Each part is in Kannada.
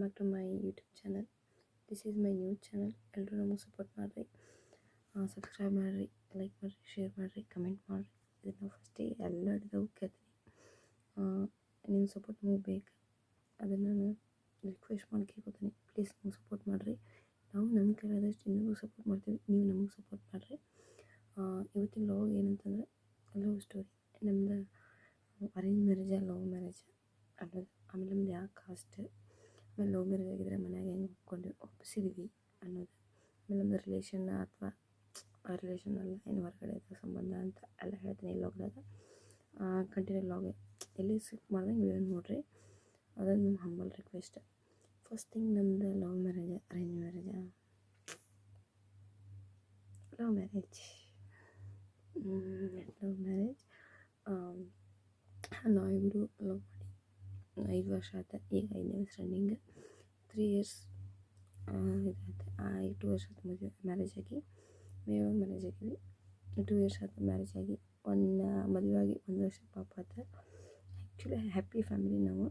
Back to my YouTube channel. This is my new channel. ಎಲ್ಲರೂ ನಮಗೆ ಸಪೋರ್ಟ್ ಮಾಡಿರಿ, ಸಬ್ಸ್ಕ್ರೈಬ್ ಮಾಡಿರಿ, ಲೈಕ್ ಮಾಡಿರಿ, ಶೇರ್ ಮಾಡಿರಿ, ಕಮೆಂಟ್ ಮಾಡಿರಿ. ಇದನ್ನು ಫಸ್ಟೇ ಎಲ್ಲರಿಗೂ ಕೇಳ್ತೀನಿ, ನಿಮ್ಮ ಸಪೋರ್ಟ್ ನಮಗೆ ಬೇಕು. ಅದನ್ನು ನಾನು ರಿಕ್ವೆಸ್ಟ್ ಮಾಡಿ ಕೇಳ್ಕೊತೀನಿ. ಪ್ಲೀಸ್ ನಮಗೆ ಸಪೋರ್ಟ್ ಮಾಡಿರಿ. ನಾವು ನಮ್ಮ ಕೈಲಾದಷ್ಟು ಇನ್ನೂ ಸಪೋರ್ಟ್ ಮಾಡ್ತೀವಿ, ನೀವು ನಮಗೆ ಸಪೋರ್ಟ್ ಮಾಡಿರಿ. ಇವತ್ತಿನ ಲಾಗ್ ಏನಂತಂದರೆ ಲವ್ ಸ್ಟೋರಿ. ನಮ್ಮದು ಅರೇಂಜ್ ಮ್ಯಾರೇಜಾ ಲವ್ ಮ್ಯಾರೇಜಾ ಅನ್ನೋದು, ಆಮೇಲೆ ನಮ್ದು ಯಾವ ಕಾಸ್ಟ್, ಆಮೇಲೆ ಲವ್ ಮ್ಯಾರೇಜ್ ಆಗಿದ್ರೆ ಮನ್ಯಾಗ ಹೆಂಗೆ ಒಪ್ಪಿಸಿದ್ವಿ ಅನ್ನೋದು, ಆಮೇಲೆ ನಮ್ಮದು ರಿಲೇಷನ್ ಅಥವಾ ರಿಲೇಷನ್ ಅಲ್ಲ ಏನು ಹೊರಗಡೆ ಸಂಬಂಧ ಅಂತ ಎಲ್ಲ ಹೇಳ್ತೀನಿ ಈ ಲಾಗ್ದಾಗ. ಕಂಟಿನ್ಯೂ ಲಾಗ್ ಎಲ್ಲಿ ಸ್ಕಿಪ್ ಮಾಡ್ದಂಗೆ ವಿಡಿಯೋ ನೋಡಿರಿ, ಅದೊಂದು ನಿಮ್ಮ ಹಂಬಲ್ ರಿಕ್ವೆಸ್ಟ್. ಫಸ್ಟ್ ಥಿಂಗ್, ನಮ್ಮದು ಲವ್ ಮ್ಯಾರೇಜ್ ಅರೇಂಜ್ ಮ್ಯಾರೇಜಾ? Love marriage. Love marriage. ನಾವಿಬ್ಬರು ಲವ್ ಮಾಡಿ 5 ವರ್ಷ ಆಯ್ತು. ಈಗ 5ನೇ ವರ್ಷ ರನ್ನಿಂಗ್. 3 ಇಯರ್ಸ್ ಇದಾಯ್ತು. 2 ವರ್ಷ ಆಯ್ತು ಮ್ಯಾರೇಜ್ ಆಗಿ. ಮೇವಾಗ ಮ್ಯಾರೇಜ್ ಆಗಿದ್ವಿ. 2 ಇಯರ್ಸ್ ಆಯ್ತು ಮ್ಯಾರೇಜ್ ಆಗಿ. ಮದುವೆ ಆಗಿ 1 ವರ್ಷ ಪಾಪ ಆಯ್ತು. ಆ್ಯಕ್ಚುಲಿ ಹ್ಯಾಪಿ ಫ್ಯಾಮಿಲಿ ನಾವು.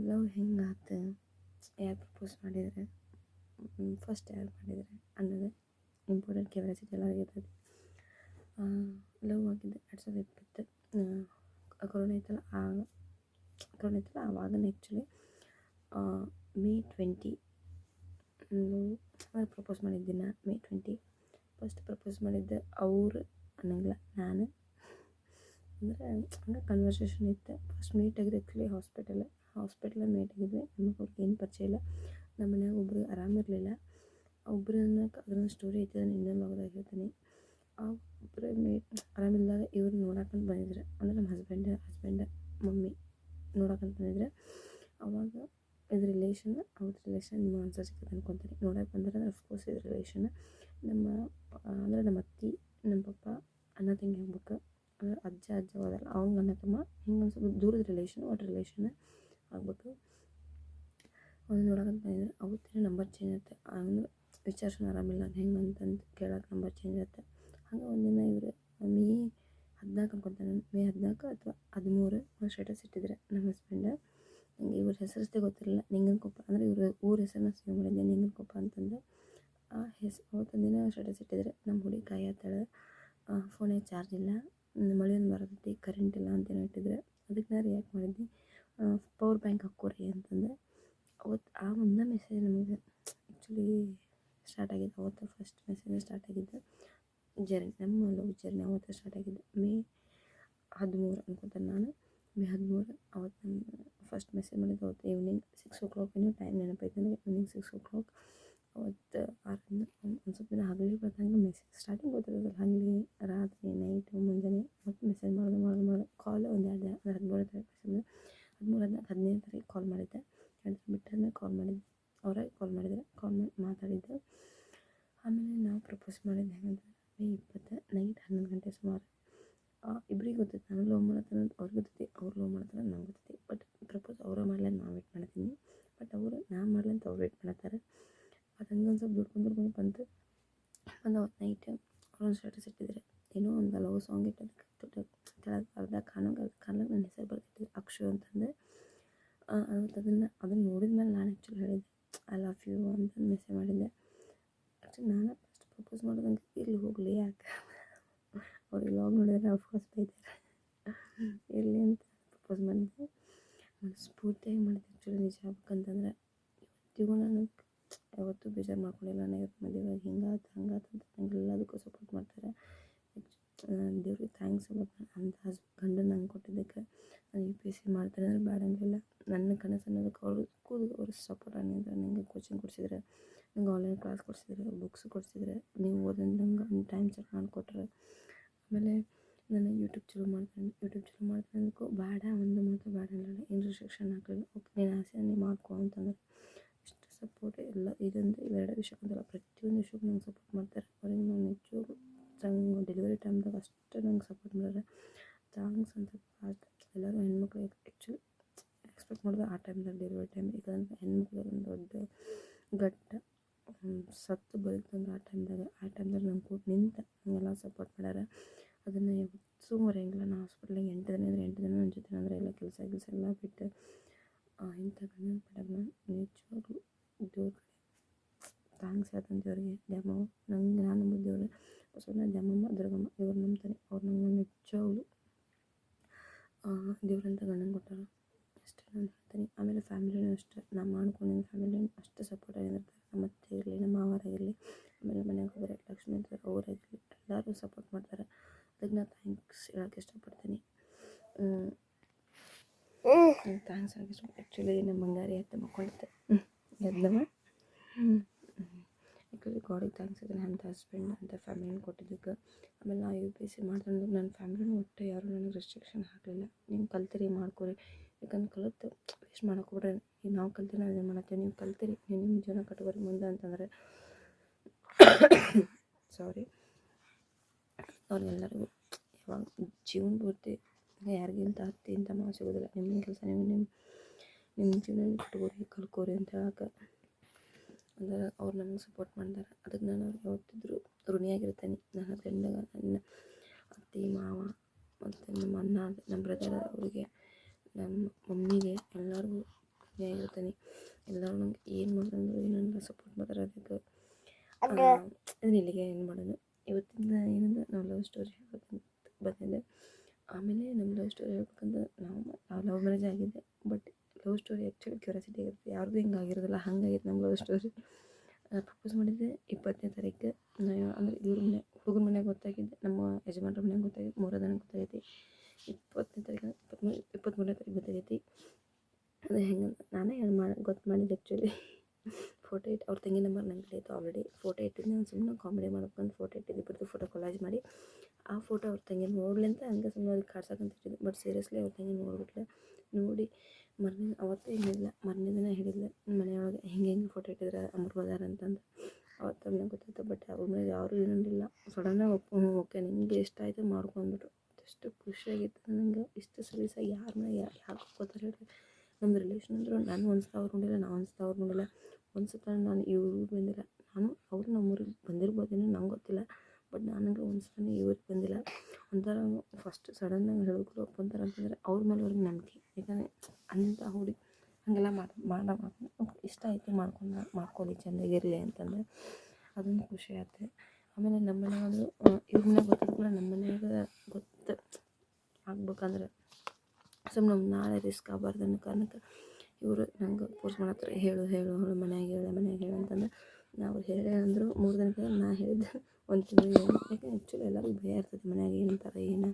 ಲವ್ ಹೆಂಗೆ ಆಯ್ತು, ಯಾರು ಪ್ರಪೋಸ್ ಮಾಡಿದರೆ, ಫಸ್ಟ್ ಯಾರು ಮಾಡಿದರೆ ಅನ್ನೋದು ಇಂಪಾರ್ಟೆಂಟ್. ಕ್ಯೂರಿಯಾಸಿಟಿ ಎಲ್ಲರಿಗೂ ಇರ್ತದೆ. ಲವ್ ಆಗಿದ್ದು 2020. ಕೊರೋನಾ ಇತ್ತಲ್ಲ ಆವಾಗ ಆ್ಯಕ್ಚುಲಿ May 20 ಪ್ರಪೋಸ್ ಮಾಡಿದ್ದ ದಿನ May 20. ಫಸ್ಟ್ ಪ್ರಪೋಸ್ ಮಾಡಿದ್ದೆ ಅವ್ರು ಅನ್ನಂಗಿಲ್ಲ, ನಾನು. ಅಂದರೆ ಹಂಗೆ ಕನ್ವರ್ಸೇಷನ್ ಇತ್ತು. ಫಸ್ಟ್ ಮೀಟ್ ಆಗಿದ್ದು ಆ್ಯಕ್ಚುಲಿ ಹಾಸ್ಪಿಟಲಲ್ಲಿ ಮೀಟ್ ಆಗಿದ್ವಿ. ನಮಗೆ ಅವ್ರಿಗೆ ಏನು ಪರಿಚಯ ಇಲ್ಲ. ನಮ್ಮ ಮನ್ಯಾಗ ಒಬ್ರಿಗೆ ಆರಾಮಿರಲಿಲ್ಲ. ಒಬ್ಬರನ್ನ ಅದನ್ನ ಸ್ಟೋರಿ ಐತೆ, ನಾನು ಇನ್ನೊಂದು ಲಾಗ್ದಾಗ ಹೇಳ್ತೀನಿ. ಆ ಒಬ್ಬರು ಆರಾಮಿಲ್ಲದಾಗ ಇವ್ರು ನೋಡಕ್ಕಂತ ಬಂದಿದ್ರು. ಅಂದರೆ ನಮ್ಮ ಹಸ್ಬೆಂಡ್ ಮಮ್ಮಿ ನೋಡಕ್ಕಂತ ಬಂದಿದ್ರು. ಅವಾಗ ಇದು ರಿಲೇಷನ್, ಅವ್ರ ರಿಲೇಷನ್ ನಿಮ್ಮ ಆನ್ಸರ್ ಸಿಗ್ತದೆ ಅನ್ಕೊತೀನಿ. ನೋಡಕ್ಕೆ ಬಂದ್ರೆ ಅಫ್ಕೋರ್ಸ್ ಇದು ರಿಲೇಷನ್. ಅಂದರೆ ನಮ್ಮ ಅತ್ತೆ, ನಮ್ಮ ಪಪ್ಪ, ಅಣ್ಣ ತಂಗಿ ಆಗ್ಬೇಕು. ಅಂದ್ರೆ ಅಜ್ಜ ಹೋದಲ್ಲ ಅವಂಗೆ ಅಣ್ಣ ತಮ್ಮ, ಹಿಂಗೆ ಒಂದು ಸ್ವಲ್ಪ ದೂರದ ರಿಲೇಷನ್, ರಿಲೇಷನ್ ಆಗ್ಬೇಕು. ಅವ್ನು ನೋಡಕ್ಕಂತ ಬಂದಿದ್ರು. ಅವತ್ತಿನ ನಂಬರ್ ಚೇಂಜ್ ಆಯ್ತು. ಅಂದ್ರೆ ವಿಚಾರಿಸೋಣ ಆರಾಮಿಲ್ಲ ಹೆಂಗೆ ಅಂತಂದು ಕೇಳೋಕೆ ನಂಬರ್ ಚೇಂಜ್ ಆಯ್ತು. ಹಂಗೆ ಒಂದಿನ ಇವರು May 14 ಅನ್ಕೊತಾನೆ, May 14 ಅಥವಾ 13 ಒಂದು ಸ್ಟೇಟಸ್ ಇಟ್ಟಿದ್ರೆ ನಮ್ಮ ಹಸ್ಬೆಂಡ್. ನನಗೆ ಇವ್ರ ಹೆಸರಷ್ಟೇ ಗೊತ್ತಿರಲಿಲ್ಲ. ನಿಂಗನಕೊಪ್ಪ ಅಂದರೆ ಇವ್ರ ಊರ ಹೆಸರನ್ನ ಸೇವ್ ಮಾಡಿದ್ದೆ, ನಿಂಗನಕೊಪ್ಪ ಅಂತಂದು. ಅವತ್ತೊಂದಿನ ಸ್ಟೇಟಸ್ ಇಟ್ಟಿದ್ರೆ ನಮ್ಮ ಹುಡುಗಿ ಕಾಯತ್ತಾಳೆ, ಫೋನಿಗೆ ಚಾರ್ಜ್ ಇಲ್ಲ, ಮಳೆ ಒಂದು ಬರ್ತೈತಿ, ಕರೆಂಟ್ ಇಲ್ಲ ಅಂತೇನೋ ಇಟ್ಟಿದ್ರೆ. ಅದಕ್ಕೆ ನಾನು ರಿಯಾಕ್ಟ್ ಮಾಡಿದ್ದೆ, ಪವರ್ ಬ್ಯಾಂಕ್ ಹಾಕ್ಕೋರಿ ಅಂತಂದೆ. ಅವತ್ತು ಆ ಒಂದು ಮೆಸೇಜ್ ನಮಗೆ ಆ್ಯಕ್ಚುಲಿ ಸ್ಟಾರ್ಟ್ ಆಗಿದ್ದು. ಅವತ್ತು ಫಸ್ಟ್ ಮೆಸೇಜ್ ಸ್ಟಾರ್ಟ್ ಆಗಿದ್ದು ಜರ್ನಿ, ನಮ್ಮ ಲವ್ ಜರ್ನಿ ಅವತ್ತು ಸ್ಟಾರ್ಟ್ ಆಗಿದ್ದು. May 13 ಅನ್ಕೊತಾನೆ ನಾನು. May 13 ಅವತ್ತು ನಾನು ಫಸ್ಟ್ ಮೆಸೇಜ್ ಮಾಡಿದ್ದು. ಅವತ್ತು ಈವ್ನಿಂಗ್ 6 o'clock, ಇನ್ನೂ ಟೈಮ್ ನೆನಪೈತೆ ನನಗೆ. ಈವ್ನಿಂಗ್ 6 o'clock ಅವತ್ತು ಒಂದು ಸ್ವಲ್ಪ ದಿನ ಹಗಲಿ ಬರ್ದಂಗೆ ಮೆಸೇಜ್ ಸ್ಟಾರ್ಟಿಂಗ್ ಗೊತ್ತಿರೋದಿಲ್ಲ. ಹಗಲಿ, ರಾತ್ರಿ, ನೈಟು, ಮುಂಜಾನೆ ಮತ್ತು ಮೆಸೇಜ್ ಮಾಡೋದು. ಕಾಲ್ ಒಂದು 2 ದಿನ, 13 ತಾರೀಕು 15ನೇ ತಾರೀಕು ಕಾಲ್ ಮಾಡಿದ್ದೆ. 2 ದಿನ ಬಿಟ್ಟಾದ್ಮೇಲೆ ಕಾಲ್ ಮಾಡಿದ್ದೆ. ಅವರೇ ಕಾಲ್ ಮಾಡಿದ್ರು, ಕಾಲ್ ಮಾಡಿ ಮಾತಾಡಿದ್ದೆ. ಆಮೇಲೆ ನಾವು ಪ್ರಪೋಸ್ ಮಾಡಿದ್ದು ಹೆಂಗಂದ್ರೆ May 20 ನೈಟ್ 11 ಗಂಟೆ ಸುಮಾರು. ಇಬ್ಬರಿಗೆ ಗೊತ್ತೈತೆ ನಾನು ಲವ್ ಮಾಡತ್ತೇನೆ ಅಂತ ಅವ್ರಿಗೆ ಗೊತ್ತೈತಿ, ಅವ್ರು ಲವ್ ಮಾಡ್ತಾರೆ ನಂಗೆ ಗೊತ್ತೈತಿ. ಬಟ್ ಪ್ರಪೋಸ್ ಅವರೇ ಮಾಡಲಿ ಅಂತ ನಾವು ವೇಟ್ ಮಾಡ್ತೀನಿ. ಬಟ್ ಅವರು ನಾನು ಮಾಡಲಿ ಅಂತ ಅವ್ರು ವೇಟ್ ಮಾಡತ್ತಾರೆ. ಅದು ಹಂಗೆ ಒಂದು ಸ್ವಲ್ಪ ದುಡ್ಕೊಂಡು ಬಂತು. ಅವತ್ತು ನೈಟ್ ಅವ್ರೊಂದು ಸ್ಟೇಟಸ್ ಇಟ್ಟಿದ್ರೆ, ಏನೋ ಒಂದು ಲವ್ ಸಾಂಗ್ ಇಟ್ಟೋದಕ್ಕೆ ಕೆಳಗೆ ಅರ್ಧ ಕಾಣಂಗೆ ನನ್ನ ಹೆಸರು ಬರ್ತಿಟ್ಟಿದ್ರು, ಅಕ್ಷು ಅಂತಂದು. ಅದನ್ನು ನೋಡಿದ ಮೇಲೆ ನಾನು ಆ್ಯಕ್ಚುಲಿ ಹೇಳಿದ್ದೆ ಐ ಲವ್ ಯು ಅಂತಂದು ಮೆಸೇಜ್ ಮಾಡಿದ್ದೆ. ಆ್ಯಕ್ಚುಲಿ ನಾನು ಫಸ್ಟ್ ಪ್ರಪೋಸ್ ಮಾಡೋದಂಗೆ ಇರಲಿ ಹೋಗಲಿ, ಯಾಕೆ ಅವ್ರಿಗೆ ಲಾಗ್ ನೋಡಿದ್ರೆ ಅಫ್ಕೋರ್ಸ್ ಬೈತಾರೆ, ಇರಲಿ ಅಂತ ಪ್ರಪೋಸ್ ಮಾಡಿದ್ದೆ. ಸ್ಫೂರ್ತಿಯಾಗಿ ಮಾಡಿದ್ದೆ. ಆ್ಯಕ್ಚುಲಿ ನಿಜ ಹೇಳ್ಬೇಕಂತಂದ್ರೆ ಇವತ್ತಿಗೂ ನಾನು ಯಾವತ್ತೂ ಬೇಜಾರು ಮಾಡ್ಕೊಂಡಿಲ್ಲ. ನಾನು ಇವತ್ತು ಮದುವೆಯಾಗಿ ಹಿಂಗಾಯ್ತು ಹಂಗಾಯ್ತು ಅಂತ ನಂಗೆ ಎಲ್ಲದಕ್ಕೂ ಸಪೋರ್ಟ್ ಮಾಡ್ತಾರೆ. ದೇವ್ರಿಗೆ ಥ್ಯಾಂಕ್ಸ್ ಹೇಳ್ಬೇಕು. ಅಂತ ಗಂಡನ ನಂಗೆ ಕೊಟ್ಟಿದ್ದಕ್ಕೆ. ನಾನು UPSC ಮಾಡ್ತಾರೆ ಅಂದರೆ ಬೇಡ ಅಂದಿಲ್ಲ. ನನ್ನ ಕನಸು ಅನ್ನೋದಕ್ಕೆ ಅವ್ರು ಸಪೋರ್ಟ್ ಆಗಿದ್ದಾರೆ. ನನಗೆ ಕೋಚಿಂಗ್ ಕೊಡಿಸಿದ್ರೆ, ನಂಗೆ ಆನ್ಲೈನ್ ಕ್ಲಾಸ್ ಕೊಡಿಸಿದ್ರೆ, ಬುಕ್ಸ್ ಕೊಡಿಸಿದ್ರೆ, ನೀವು ಓದೋದು ನಂಗೆ ಒಂದು ಟೈಮ್ ಸೆಟ್ ಮಾಡಿಕೊಟ್ರೆ. ಆಮೇಲೆ ನಾನು ಯೂಟ್ಯೂಬ್ ಚಾಲೂ ಮಾಡ್ತೀನಿ ಅಂದಕ್ಕೂ ಬೇಡ, ಒಂದು ಮಾತು ಬೇಡ ಅನ್ನಲ್ಲ, ಏನು ರಿಸ್ಟ್ರಿಕ್ಷನ್ ಹಾಕಲಿಲ್ಲ. ಓಕೆ ನೀನು ಆಸೆ ನೀನು ಮಾಡ್ಕೊ ಅಂತಂದ್ರೆ ಇಷ್ಟು ಸಪೋರ್ಟ್ ಎಲ್ಲ. ಇದೊಂದು ಇವೆರಡು ವಿಷಯಕ್ಕಂತಲ್ಲ, ಪ್ರತಿಯೊಂದು ವಿಷಯಕ್ಕೂ ನಂಗೆ ಸಪೋರ್ಟ್ ಮಾಡ್ತಾರೆ. ಅವ್ರಿಗೆ ನಾನು ನಿಜವಾಗ್ಲೂ ಡೆಲಿವರಿ ಟೈಮ್ದಾಗ ಅಷ್ಟು ನಂಗೆ ಸಪೋರ್ಟ್ ಮಾಡಿದ್ರೆ ಥ್ಯಾಂಕ್ಸ್ ಅಂತ. ಎಲ್ಲರೂ ಹೆಣ್ಮಕ್ಳು ಆ್ಯಕ್ಚುಲಿ ಎಕ್ಸ್ಪೆಕ್ಟ್ ಮಾಡಿದ್ರೆ ಆ ಟೈಮ್ದಾಗ ಡೆಲಿವರಿ ಟೈಮ್. ಯಾಕಂದರೆ ಹೆಣ್ಮಕ್ಳು ಒಂದು ದೊಡ್ಡ ಗಟ್ಟ ಸತ್ತು ಬದುಕಂದ್ರೆ ಆ ಟೈಮ್ದಾಗ ನಂಗೆ ಕೂತು ನಿಂತ ನಂಗೆಲ್ಲ ಸಪೋರ್ಟ್ ಮಾಡ್ಯಾರ. ಅದನ್ನು ಯಾವತ್ತೂ ಮರೆಯಂಗಿಲ್ಲ. ನಾನು ಹಾಸ್ಪಿಟ್ಲಿಗೆ 8 ದಿನ ಅಂದರೆ 8 ದಿನ ನನ್ನ ಜೊತೆ ಅಂದರೆ ಎಲ್ಲ ಕೆಲಸ ಎಲ್ಲ ಬಿಟ್ಟು ಇಂಥ ಗಂಡನ ಪಡೆದಾಗ ನಾನು ನಿಜವಾಗ್ಲೂ ದೇವ್ರ ಕಡೆ ಥ್ಯಾಂಕ್ಸ್ ಹೇಳ್ತೀನಿ ದೇವ್ರಿಗೆ. ದ್ಯಾಮವ್ವ ನಂಗೆ ನಾನು ನಂಬೋ ದೇವ್ರು ಬಸವಣ್ಣ, ದ್ಯಾಮಮ್ಮ, ದುರ್ಗಮ್ಮ ಇವ್ರು ನಂಬ್ತಾನೆ. ಅವ್ರು ನಂಗೆ ನಿಜವಾಗ್ಲೂ ದೇವ್ರಂತ ಗಂಡನ ಕೊಟ್ಟಾರ ಅಷ್ಟೇ ನಾನು ಹೇಳ್ತೀನಿ. ಆಮೇಲೆ ಫ್ಯಾಮಿಲಿನೂ ಅಷ್ಟೇ, ನಾನು ಮಾಡ್ಕೊಂಡಿದ್ದ ಫ್ಯಾಮಿಲಿನೂ ಅಷ್ಟೇ ಸಪೋರ್ಟ್ ಆಗಿರ್ತಾರೆ. ನಮ್ಮ ಅತ್ತೆ ಇರಲಿ, ನಮ್ಮ ಮಾವರಾಗಿರಲಿ, ಆಮೇಲೆ ಮನೆಗೆ ಹೋದರೆ ಲಕ್ಷ್ಮೀ ಅಂತ ಅವರಾಗಿರಲಿ ಎಲ್ಲರೂ ಸಪೋರ್ಟ್ ಮಾಡ್ತಾರೆ. ಅದಕ್ಕೆ ನಾನು ಥ್ಯಾಂಕ್ಸ್ ಹೇಳೋಕ್ಕೆ ಇಷ್ಟಪಡ್ತೀನಿ. ಥ್ಯಾಂಕ್ಸ್ ಹೇಳೋಕ್ಕೆ ಇಷ್ಟ. ಆ್ಯಕ್ಚುಲಿ ನಮ್ಮ ಬಂಗಾರಿ ಅತ್ತೆ ಮಕ್ಕಳಿದ್ದೆ ಎದ್ದವ ಆ್ಯಕ್ಚುಲಿ ಗಾಡಿಗೆ ಥ್ಯಾಂಕ್ಸ್ ಹೇಳ್ತೀನಿ. ಅಂಥ ಹಸ್ಬೆಂಡ್ ಅಂಥ ಫ್ಯಾಮಿಲಿನ ಕೊಟ್ಟಿದ್ದಕ್ಕೆ. ಆಮೇಲೆ ನಾವು UPSC ಮಾಡ್ಕೊಂಡು ನನ್ನ ಫ್ಯಾಮಿಲಿನೂ ಒಟ್ಟು ಯಾರೂ ನನಗೆ ರೆಸ್ಟ್ರಿಕ್ಷನ್ ಹಾಕಲಿಲ್ಲ. ನೀವು ಕಲ್ತಿರಿ ಮಾಡ್ಕೊರಿ, ಯಾಕಂದ್ರೆ ಕಲಿತು ವೇಸ್ಟ್ ಮಾಡೋಕೆ ಬಿಡ್ರಿ. ಈಗ ನಾವು ಕಲ್ತಿನ ಅದೇ ಮಾಡತ್ತೀವಿ, ನೀವು ಕಲ್ತಿರಿ, ನೀವು ನಿಮ್ಮ ಜೀವನ ಕಟ್ಕೋರಿ ಮುಂದೆ ಅಂತಂದರೆ ಸಾರಿ ಅವ್ರಿಗೆಲ್ಲರಿಗೂ ಯಾವಾಗ ಜೀವನ ಪೂರ್ತಿ ಯಾರಿಗಿಂತ ಅತ್ತೆ ಇಂಥ ಮಾವು ಸಿಗೋದಿಲ್ಲ. ನಿಮ್ಮ ಕೆಲಸ ನೀವು ನಿಮ್ಮ ಜೀವನ ಕಟ್ಕೋರಿ, ಕಲ್ಕೋರಿ ಅಂತ ಹೇಳಕ್ಕೆ ಅಂದ್ರೆ ಅವ್ರು ನನಗೆ ಸಪೋರ್ಟ್ ಮಾಡ್ತಾರೆ. ಅದಕ್ಕೆ ನಾನು ಅವ್ರಿಗೆ ಯಾವತ್ತಿದ್ರೂ ಋಣಿಯಾಗಿರ್ತೀನಿ. ನನ್ನ ಗಂಡಗ, ನನ್ನ ಅತ್ತೆ ಮಾವ ಮತ್ತು ನಮ್ಮ ಅಣ್ಣ, ನಮ್ಮ ಬ್ರದರ್, ಅವರಿಗೆ, ನಮ್ಮ ಮಮ್ಮಿಗೆ ಎಲ್ಲರಿಗೂ ಋಣಿಯಾಗಿರ್ತೀನಿ. ಎಲ್ಲರೂ ನಂಗೆ ಏನು ಮಾಡಿದ್ರು ಏನಂದ್ರೆ ಸಪೋರ್ಟ್ ಮಾಡ್ತಾರೆ. ಅದಕ್ಕೆ ಇದನ್ನ ಇಲ್ಲಿಗೆ ಏನು ಮಾಡೋದು ಇವತ್ತಿಂದ ಏನಂದ್ರೆ ನಾವು ಲವ್ ಸ್ಟೋರಿ ಹೇಳ್ಬೇಕಂತ ಬಂದಿದ್ದೆ. ಆಮೇಲೆ ನಮ್ಮ ಲವ್ ಸ್ಟೋರಿ ಹೇಳ್ಬೇಕಂತ ನಾವು ಲವ್ ಮ್ಯಾರೇಜ್ ಆಗಿದೆ. But love story actually curiosity ಆಗಿರುತ್ತೆ, ಯಾರಿಗೂ ಹಿಂಗೆ ಆಗಿರೋದಿಲ್ಲ. ಹಂಗಾಗಿತ್ತು ನಮ್ಮ ಲವ್ ಸ್ಟೋರಿ. ಪ್ರಪೋಸ್ ಮಾಡಿದ್ದೆ 20ನೇ ತಾರೀಕು. ಅಂದರೆ ಇವ್ರ ಮನೆ ಹುಡುಗನ ಮನೆಗೆ ಗೊತ್ತಾಗಿದ್ದೆ, ನಮ್ಮ ಯಜಮಾನ್ರ ಮನೆಗೆ ಗೊತ್ತಾಗಿದ್ದು 3ನೇ ತಾರೀಕು ಗೊತ್ತಾಗೈತಿ. 20ನೇ ತಾರೀಕು 23ನೇ ತಾರೀಕು ಗೊತ್ತಾಗೈತಿ. ಅದು ಹೆಂಗೆ ನಾನೇ ಗೊತ್ತು ಮಾಡಿದ್ದೆ ಆ್ಯಕ್ಚುಲಿ. ಫೋಟೋ ಇಟ್ಟು ಅವ್ರ ತಂಗಿ ನಂಬರ್ ನನ್ನ ಕಡೆ ಇತ್ತು ಆಲ್ರೆಡಿ. ಫೋಟೋ ಇಟ್ಟಿದ್ದು ನಾನು ಸುಮ್ಮನೆ ಕಾಮಿಡಿ ಮಾಡ್ಕೊಂಡು ಫೋಟೋ ಇಟ್ಟಿದ್ದು ಬಿಡ್ತು, ಫೋಟೋ ಕೊಲಾಜ್ ಮಾಡಿ ಆ ಫೋಟೋ ಅವ್ರ ತಂಗಿ ನೋಡಲಿ ಅಂತ ಹಂಗೆ ಸುಮ್ಮನೆ ಅವ್ರಿಗೆ ಕಾಡ್ಸಕ್ಕಂತ ಇಟ್ಟಿದ್ದು. ಬಟ್ ಸೀರಿಯಸ್ಲಿ ಅವ್ರ ತಂಗಿ ನೋಡ್ಬಿಟ್ಲೆ. ನೋಡಿ ಅವತ್ತೇ ಏನಿಲ್ಲ, ಮರನೇ ದಿನ ಹೇಳಿದ್ಲೆ ಮನೆಯೊಳಗೆ ಹಿಂಗೆ ಫೋಟೋ ಇಟ್ಟಿದ್ರೆ ಅಮರ್ಬೋದಾರ ಅಂತಂದು. ಅವತ್ತು ನನಗೆ ಗೊತ್ತಾಯ್ತು. ಬಟ್ ಅವ್ರ ಮೇಲೆ ಯಾರೂ ಏನಿಲ್ಲ, ಸಡನ್ನಾಗಿ ಓಕೆ ನಿಮಗೆ ಇಷ್ಟ ಆಯಿತು ಮಾಡ್ಕೊಂಡ್ಬಿಟ್ರು. ಎಷ್ಟು ಖುಷಿಯಾಗಿತ್ತು ನನಗೆ. ಇಷ್ಟು ಸಲೀಸಾಗಿ ಯಾರ ಮೇಲೆ ಯಾಕೆ ಒಪ್ಕೋತಾರೆ ಹೇಳಿ. ನಮ್ಮದು ರಿಲೇಷನ್ ಅಂದರು ನಾನು ಒಂದ್ಸಲ ಅವ್ರು ನೋಡಿಲ್ಲ, ನಾವು ಒಂದ್ಸಲ ಅವ್ರು ನೋಡಿಲ್ಲ. ಒಂದು ಸತ ನಾನು ಇವ್ರಿಗೆ ಬಂದಿಲ್ಲ, ನಾನು ಅವರು ನಮ್ಮೂರಿಗೆ ಬಂದಿರ್ಬೋದೇನೋ ನಂಗೆ ಗೊತ್ತಿಲ್ಲ. ಬಟ್ ನನಗೆ ಒಂದು ಸಲ ಇವ್ರಿಗೆ ಬಂದಿಲ್ಲ. ಒಂಥರ ಫಸ್ಟ್ ಸಡನ್ನಾಗಿ ಹೇಳಿದ್ರು ಒಪ್ಕೊಂತಾರೆ ಅಂತಂದರೆ ಅವ್ರ ಮೇಲೆ ಅವ್ರಿಗೆ ನಂಬಿಕೆ. ಯಾಕಂದರೆ ಅಂಥ ಹುಡುಗಿ ಹಾಗೆಲ್ಲ ಮಾಡ್ಕೊಂಡು ಇಷ್ಟ ಆಯಿತು ಮಾಡ್ಕೊಳ್ಳಿ ಚೆಂದಾಗಿರಲಿ ಅಂತಂದರೆ ಅದೊಂದು ಖುಷಿ ಆಯ್ತು. ಆಮೇಲೆ ನಮ್ಮ ಮನೆಯಾದ್ರು ಇವ್ರ ಮನೆಗೆ ಗೊತ್ತಾದ ಕೂಡ ನಮ್ಮ ಮನೆಯಾಗ ಗೊತ್ತು ಆಗ್ಬೇಕಂದ್ರೆ ಸುಮ್ಮನೆ ನಾಳೆ ರಿಸ್ಕ್ ಆಗಬಾರ್ದು ಅನ್ನೋ ಕಾರಣಕ್ಕೆ ಇವರು ನಂಗೆ ಫೋರ್ಸ್ ಮಾಡತ್ತಾರೆ, ಹೇಳು ಮನ್ಯಾಗೆ ಹೇಳು ಅಂತಂದ್ರೆ ನಾವು ಹೇಳೇ ಅಂದರು 3 ದಿನಕ್ಕೆ ನಾ ಹೇಳಿದ್ದೆ 1 ತಿಂಗಳಿಗೆ. ಯಾಕೆ ಆ್ಯಕ್ಚುಲಿ ಎಲ್ಲರಿಗೂ ಭಯ ಇರ್ತೈತೆ ಮನ್ಯಾಗ ಏನಂತಾರೆ ಏನು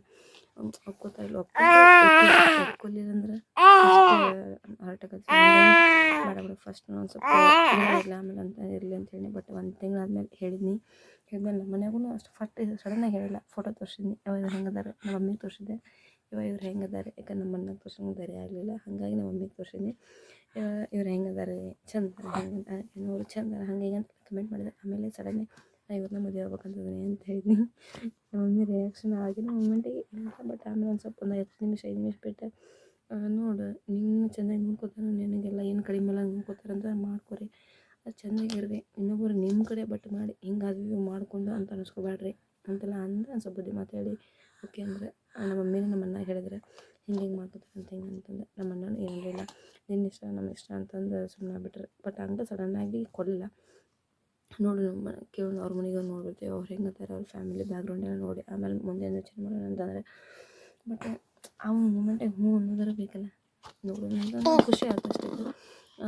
ಒಪ್ಕೋತಾ ಇಲ್ಲ, ಒಪ್ಕೊಲಿಲ್ಲ ಅಂದ್ರೆ ಅಷ್ಟೇ ಹರ್ಟ್ ಆಗತ್ತೆ. ಬೇಡ ಫಸ್ಟ್ ಒಂದು ಸ್ವಲ್ಪ ಇರಲಿಲ್ಲ ಆಮೇಲೆ ಅಂತ ಇರಲಿ ಅಂತ ಹೇಳಿ. ಬಟ್ 1 ತಿಂಗಳಾದ್ಮೇಲೆ ಹೇಳಿದ್ಮೇಲೆ ನಮ್ಮ ಮನೆಯಾಗೂ ಅಷ್ಟು ಫಸ್ಟ್ ಸಡನ್ನಾಗಿ ಹೇಳಿಲ್ಲ. ಫೋಟೋ ತೋರಿಸಿದ್ನಿ, ಇವ್ರು ಹೆಂಗದಾರೆ ನಮ್ಮ ಮಮ್ಮಿಗೆ ತೋರಿಸಿದ್ದೆ, ಇವ್ರು ಹೆಂಗದಾರೆ. ಯಾಕಂದ್ರೆ ನಮ್ಮ ಅಣ್ಣಗೆ ತೋರ್ಸಂಗೆ ಧೈರ್ಯ ಆಗಲಿಲ್ಲ. ಹಾಗಾಗಿ ನಮ್ಮ ಮಮ್ಮಿಗೆ ತೋರಿಸಿದ್ನಿ, ಇವ್ರು ಹೆಂಗದಾರೆ ಚಂದ ಅವರು ಚಂದ ಹಂಗೆ ಅಂತ ಕಮೆಂಟ್ ಮಾಡಿದೆ. ಆಮೇಲೆ ಸಡನ್ಲಿ ನಾ ಇವ್ರನ್ನ ಮದುವೆ ಆಗ್ಬೇಕಂತದೀನಿ ಅಂತ ಹೇಳಿದ್ನಿ. ನಮ್ಮ ಮಮ್ಮಿ ರಿಯಾಕ್ಷನ್ ಆಗಿನ ಮೂಮೆಂಟಿಗೆ ಇಲ್ಲ. ಬಟ್ ಆಮೇಲೆ ಒಂದು ಸ್ವಲ್ಪ 10 ನಿಮಿಷ 5 ನಿಮಿಷ ಬಿಟ್ಟು ನೋಡು ನಿನ್ನ ಚೆಂದಾಗಿ ನೋಡ್ಕೋತಾರೆ, ನಿನಗೆಲ್ಲ ಏನು ಕಡಿಮೆ ಎಲ್ಲ ನೋಡ್ಕೋತಾರಂತ ಮಾಡ್ಕೊರಿ, ಅದು ಚೆಂದಾಗಿರ್ರಿ. ಇನ್ನೊಬ್ಬರು ನಿಮ್ಮ ಕಡೆ ಬಟ್ ಮಾಡಿ ಹಿಂಗಾದ್ವಿ ಮಾಡಿಕೊಂಡು ಅಂತ ಅನಿಸ್ಕೋಬೇಡ್ರಿ ಅಂತೆಲ್ಲ ಅಂದ್ರೆ ಒಂದು ಸ್ವಲ್ಪ ಬುದ್ಧಿ ಮಾತಾಡಿ ಓಕೆ ಅಂದರೆ ನಮ್ಮ ಮಮ್ಮಿನೂ ನಮ್ಮ ಅಣ್ಣ ಹೇಳಿದ್ರೆ ಹಿಂಗೆ ಮಾಡ್ಕೋತಾರೆ ಅಂತ ಹಿಂಗೆ ಅಂತಂದು. ನಮ್ಮ ಅಣ್ಣನೂ ಏನಿಲ್ಲ ನಿನ್ನ ಇಷ್ಟ ನಮ್ಮ ಇಷ್ಟ ಅಂತಂದು ಸುಮ್ಮನೆ ಆಗ್ಬಿಟ್ರೆ. ಬಟ್ ಹಂಗೆ ಸಡನ್ನಾಗಿ ಕೊಡಲಿಲ್ಲ. ನೋಡಿ ನಮ್ಮ ಕೇಳಿ ಅವ್ರ ಮನೆಗೆ ನೋಡ್ಬಿಡ್ತೀವಿ, ಅವ್ರು ಹೆಂಗಂತಾರೆ ಅವ್ರ ಫ್ಯಾಮಿಲಿ ಬ್ಯಾಕ್ಗ್ರೌಂಡ್ ಎಲ್ಲ ನೋಡಿ ಆಮೇಲೆ ಮುಂದೆ ಯೋಚನೆ ಮಾಡೋಣ ಅಂತಂದರೆ. ಬಟ್ ಆ ಮೂಮೆಂಟಿಗೆ ಹ್ಞೂ ಅನ್ನೋದಾರ ಬೇಕಲ್ಲ, ನೋಡೋದಂತ ಖುಷಿ ಆಯ್ತು ಅಷ್ಟೇ.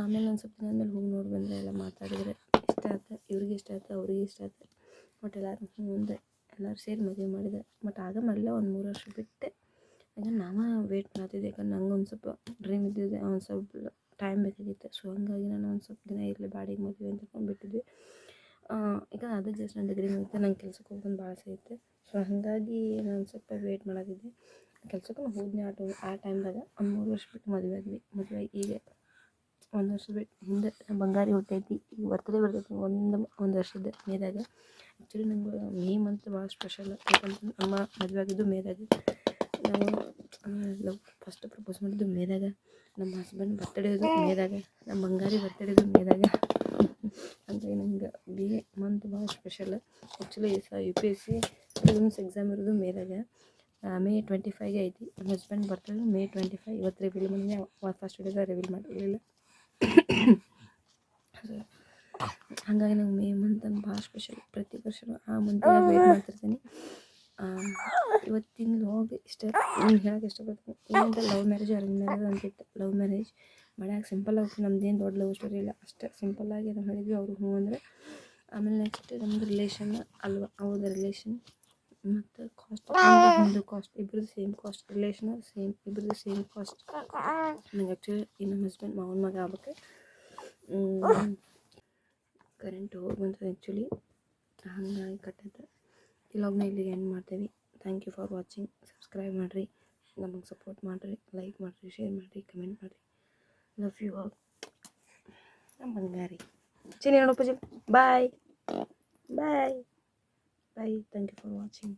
ಆಮೇಲೆ ಒಂದು ಸ್ವಲ್ಪ ದಿನ ಆದಮೇಲೆ ಹೋಗಿ ನೋಡಿ ಬಂದರೆ ಎಲ್ಲ ಮಾತಾಡಿದರೆ ಇಷ್ಟ ಆಯ್ತು, ಇವ್ರಿಗೆ ಇಷ್ಟ ಆಯ್ತು, ಅವ್ರಿಗೆ ಇಷ್ಟ ಆಯ್ತು. ಬಟ್ ಎಲ್ಲರೂ ಹ್ಞೂ ಅಂದೆ, ಎಲ್ಲರೂ ಸೇರಿ ಮದುವೆ ಮಾಡಿದೆ. ಬಟ್ ಆಗ ಮಾಡಲಿಲ್ಲ, ಒಂದು 3 ವರ್ಷ ಬಿಟ್ಟೆ. ಯಾಕಂದ್ರೆ ನಾವು ವೇಟ್ ಮಾಡ್ತಿದ್ದೆ, ಯಾಕಂದ್ರೆ ನಂಗೆ ಒಂದು ಸ್ವಲ್ಪ ಡ್ರೀಮ್ ಇದ್ದಿದ್ದೆ, ಒಂದು ಸ್ವಲ್ಪ ಟೈಮ್ ಬೇಕಾಗಿತ್ತು. ಸೊ ಹಂಗಾಗಿ ನಾನು ಒಂದು ಸ್ವಲ್ಪ ದಿನ ಇರಲಿ ಬಾಡಿಗೆ ಮದುವೆ ಅಂತ ಅಂದ್ಬಿಟ್ಟಿದ್ವಿ. ಯಾಕಂದ್ರೆ ಅದು ಜಸ್ಟ್ ನನ್ನ ಡಿಗ್ರಿ ಮುಗಿತು, ನಂಗೆ ಕೆಲ್ಸಕ್ಕೆ ಹೋಗೋದು ಭಾಳ ಐತೆ. ಸೊ ಹಾಗಾಗಿ ನಾನು ಸ್ವಲ್ಪ ವೇಟ್ ಮಾಡೋದಿದ್ದೆ. ಕೆಲ್ಸಕ್ಕೂ ಹೋದ್ನಿ ಆ ಟೈಮ್ದಾಗ. ಒಂದು 3 ವರ್ಷ ಬಿಟ್ಟು ಮದುವೆ ಆದ್ವಿ. ಈಗ 1 ವರ್ಷ ಬಿಟ್ಟು ಹಿಂದೆ ಬಂಗಾರಿ ಹುಟ್ಟೈತಿ. ಈಗ ಬರ್ತೈತಿ ಒಂದು ವರ್ಷದ ಮೇದಾಗ. ಆ್ಯಕ್ಚುಲಿ ನಂಗೆ ಮೇ ಮಂತ್ ಭಾಳ ಸ್ಪೆಷಲ್. ಯಾಕಂತಂದ್ರೆ ಅಮ್ಮ ಮದುವೆ ಆಗಿದ್ದು ಮೇದಾಗ. ನಾವು ಫಸ್ಟ್ ಪ್ರಪೋಸ್ ಮಾಡಿದ್ದು ಮೇದಾಗ, ನಮ್ಮ ಹಸ್ಬೆಂಡ್ ಬರ್ತಡೇದು ಮೇದಾಗ, ನಮ್ಮ ಬಂಗಾರಿ ಬರ್ತಡೇದು ಮೇದಾಗ. ಅಂದರೆ ನಂಗೆ ಮಂತ್ ಭಾಳ special. Actually UPSC prelims exam ಇರೋದು ಮೇದಾಗ. ಮೇ 25ಗೆ ಐತಿ ನಮ್ಮ ಹಸ್ಬೆಂಡ್ ಬರ್ತದೆ ಮೇ 25. ಇವತ್ತು ರಿವೀಲ್ ಮಾಡಿದ್ವಿ, ಫಸ್ಟ್ ವಿಡಿಯೋದಾಗ ರಿವೀಲ್ ಮಾಡಿರಲಿಲ್ಲ. ಹಾಗಾಗಿ ನಂಗೆ ಮೇ ಮಂತ್ ಅಂತ ಭಾಳ ಸ್ಪೆಷಲ್. ಪ್ರತಿ ವರ್ಷವೂ ಆ ಮಂತ್ನಾಗ ವೇಟ್ ಮಾಡ್ತಿರ್ತೀನಿ. ಇವತ್ತಿನ ಲಾಗ್ ಇಷ್ಟ ಹೇಳಕ್ಕೆ ಇಷ್ಟಪಡ್ತೀನಿ. ಏನಂತ ಲವ್ ಮ್ಯಾರೇಜ್ ಅರೇಂಜ್ ಮ್ಯಾರೇಜ್ ಅಂತಿತ್ತು. ಲವ್ ಮ್ಯಾರೇಜ್ ಮಾಡ್ಯಾಕ ಸಿಂಪಲ್ಲಾಗಿ, ನಮ್ದೇನು ದೊಡ್ಡ ಲವ್ ಸ್ಟೋರಿ ಇಲ್ಲ, ಅಷ್ಟೇ ಸಿಂಪಲ್ಲಾಗಿ ನಾವು ಹೇಳಿದ್ವಿ. ಅವರು ಹ್ಞೂ ಅಂದರೆ ಆಮೇಲೆ ನೆಕ್ಸ್ಟ್ ನಮ್ಮದು ರಿಲೇಷನ್ ಅಲ್ವಾ, ಅವ್ರದ್ದು ರಿಲೇಷನ್ ಮತ್ತು ಕಾಸ್ಟ್, ನಮ್ಮದು ಕಾಸ್ಟ್ ಇಬ್ಬರದು ಸೇಮ್ ಕಾಸ್ಟ್, ರಿಲೇಷನ್ ಸೇಮ್, ಇಬ್ಬರದು ಸೇಮ್ ಕಾಸ್ಟ್. ನನಗೆ ಆ್ಯಕ್ಚುಲಿ ಈ ನಮ್ಮ ಹಸ್ಬೆಂಡ್ ಮಾವನ ಮಗ ಆಗ್ಬೇಕು. ಕರೆಂಟ್ ಹೋಗಿ ಬಂತದೆ ಆ್ಯಕ್ಚುಲಿ, ಹಾಗಾಗಿ ಕಟ್ಟೈತೆ. ಈ ಲಾಗ್ನ ಇಲ್ಲಿಗೆ ಎಂಡ್ ಮಾಡ್ತೀವಿ. Thank you for watching. Subscribe ಮಾಡಿರಿ, ನಮಗೆ ಸಪೋರ್ಟ್ ಮಾಡಿರಿ, ಲೈಕ್ ಮಾಡಿರಿ, ಶೇರ್ ಮಾಡಿರಿ, ಕಮೆಂಟ್ ಮಾಡಿರಿ. Love you all. ನಮ್ಮ ಬಂಗಾರಿ ಚಿನಿ ನೋಡಪ್ಪ ಜಿ. Bye bye bye. Thank you for watching.